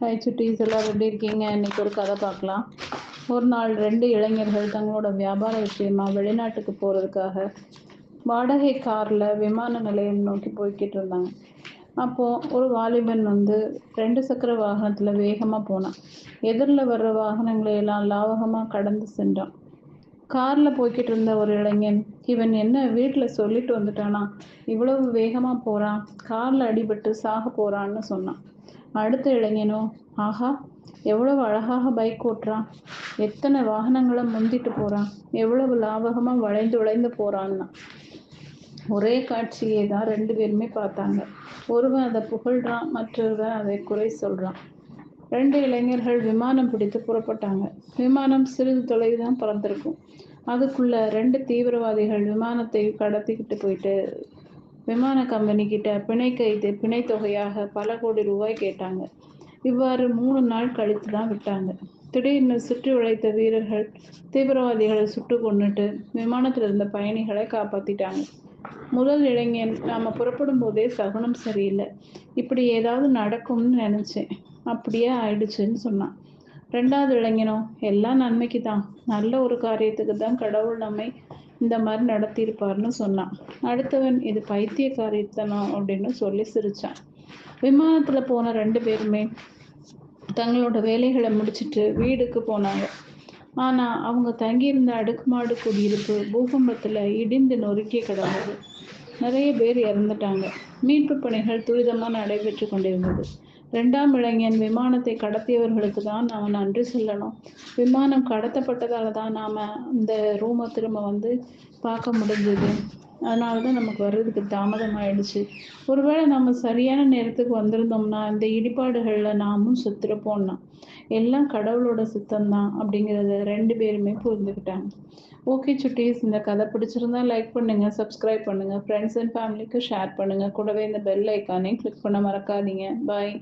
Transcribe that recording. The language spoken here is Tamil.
ஹாய் சுட்டீஸ், எல்லாரும் எப்படி இருக்கீங்க? இன்னைக்கு ஒரு கதை பார்க்கலாம். ஒரு நாள் 2 இளைஞர்கள் தங்களோட வியாபார விஷயமா வெளிநாட்டுக்கு போகிறதுக்காக வாடகை காரில் விமான நிலையம் நோக்கி போய்கிட்டு இருந்தாங்க. அப்போது ஒரு வாலிபன் 2 சக்கர வாகனத்தில் வேகமாக போனான். எதிரில் வர்ற காரணங்களை எல்லாம் லாவகமாக கடந்து சென்றான். காரில் போய்கிட்டு இருந்த ஒரு இளைஞன், இவன் என்ன வீட்டில் சொல்லிட்டு வந்துட்டானா, இவ்வளவு வேகமாக போகிறான், காரில் அடிபட்டு சாக போகிறான்னு சொன்னான். அடுத்த இளைஞனோ, ஆஹா, எவ்வளவு அழகாக பைக் ஓட்டுறான், எத்தனை வாகனங்களை முந்திட்டு போகிறான், எவ்வளவு லாபகமாக வளைந்து வளைந்து போகிறான்னா. ஒரே காட்சியை தான் 2 பேருமே பார்த்தாங்க. ஒருவன் அதை புகழ்றான், மற்றொருவன் அதை குறை சொல்கிறான். 2 இளைஞர்கள் விமானம் பிடித்து புறப்பட்டாங்க. விமானம் சிறிது தொலைவு தான் பறந்திருக்கும். அதுக்குள்ள 2 தீவிரவாதிகள் விமானத்தை கடத்திக்கிட்டு போயிட்டு விமான கம்பெனி கிட்ட பிணை தொகையாக பல கோடி ரூபாய் கேட்டாங்க. இவ்வாறு 3 நாள் கழித்து தான் விட்டாங்க. திடீர்னு சுற்றி வளைத்த வீரர்கள் தீவிரவாதிகளை சுட்டு கொன்னுட்டு விமானத்தில் இருந்த பயணிகளை காப்பாத்திட்டாங்க. முதல் இளைஞன், நாம புறப்படும் போதே சகுனம் சரியில்லை, இப்படி ஏதாவது நடக்கும்னு நினைச்சேன், அப்படியே ஆயிடுச்சுன்னு சொன்னான். 2வது இளைஞனோ, எல்லாம் நன்மைக்கு தான், நல்ல ஒரு காரியத்துக்கு தான் கடவுள் நம்மை இந்த மாதிரி நடத்தியிருப்பார்னு சொன்னான். அடுத்தவன், இது பைத்திய காரியத்தனம் அப்படின்னு சொல்லி சிரிச்சான். விமானத்துல போன 2 பேருமே தங்களோட வேலைகளை முடிச்சிட்டு வீடுக்கு போனாங்க. ஆனா அவங்க தங்கியிருந்த அடுக்குமாடு குடியிருப்பு பூகம்பத்துல இடிந்து நொறுக்கி கிடந்தது. நிறைய பேர் இறந்துட்டாங்க. மீட்பு பணிகள் துரிதமாக நடைபெற்று கொண்டிருந்தது. 2ஆம் இளைஞன், விமானத்தை கடத்தியவர்களுக்கு தான் நாம நன்றி சொல்லணும். விமானம் கடத்தப்பட்டதால தான் நாம இந்த ரூமை திரும்ப பார்க்க முடிஞ்சது. அதனால தான் நமக்கு வர்றதுக்கு தாமதம் ஆயிடுச்சு. ஒருவேளை நம்ம சரியான நேரத்துக்கு வந்திருந்தோம்னா இந்த இடிபாடுகளில் நாமும் செத்துருப்போம்னா. எல்லாம் கடவுளோட சித்தம்தான் அப்படிங்கிறத 2 பேருமே புரிஞ்சுக்கிட்டாங்க. ஓகே சுட்டீஸ், இந்த கதை பிடிச்சிருந்தா லைக் பண்ணுங்க, சப்ஸ்கிரைப் பண்ணுங்க, ஃப்ரெண்ட்ஸ் அண்ட் ஃபேமிலிக்கு ஷேர் பண்ணுங்க. கூடவே இந்த பெல் ஐக்கானையும் கிளிக் பண்ண மறக்காதீங்க. பாய்.